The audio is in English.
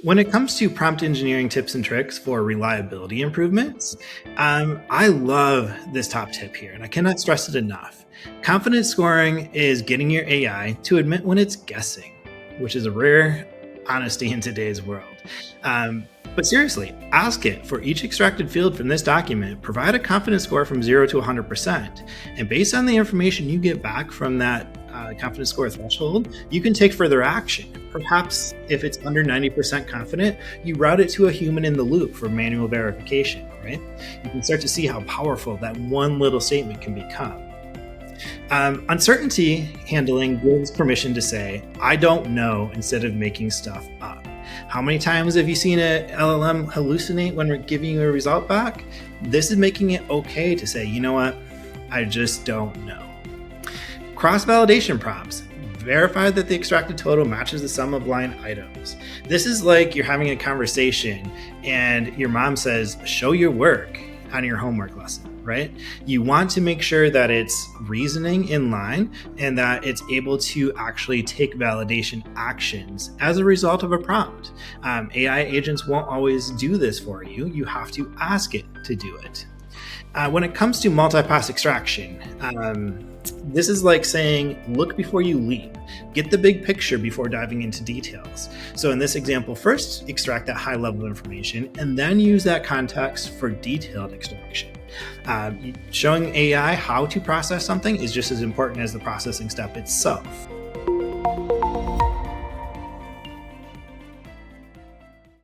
When it comes to prompt engineering tips and tricks for reliability improvements, I love this top tip here, and I cannot stress it enough. Confidence scoring is getting your AI to admit when it's guessing, which is a rare honesty in today's world. But seriously, ask it for each extracted field from this document, provide a confidence score from 0 to 100%. And based on the information you get back from that confidence score threshold, you can take further action. Perhaps if it's under 90% confident, you route it to a human in the loop for manual verification, right? You can start to see how powerful that one little statement can become. Uncertainty handling gives permission to say, I don't know, instead of making stuff up. How many times have you seen an LLM hallucinate when we're giving you a result back? This is making it okay to say, you know what, I just don't know. Cross-validation prompts. Verify that the extracted total matches the sum of line items. This is like you're having a conversation and your mom says, show your work on your homework lesson, right? You want to make sure that it's reasoning in line and that it's able to actually take validation actions as a result of a prompt. AI agents won't always do this for you. You have to ask it to do it. When it comes to multi-pass extraction, this is like saying, look before you leap. Get the big picture before diving into details. So in this example, first extract that high level information and then use that context for detailed extraction. Showing AI how to process something is just as important as the processing step itself.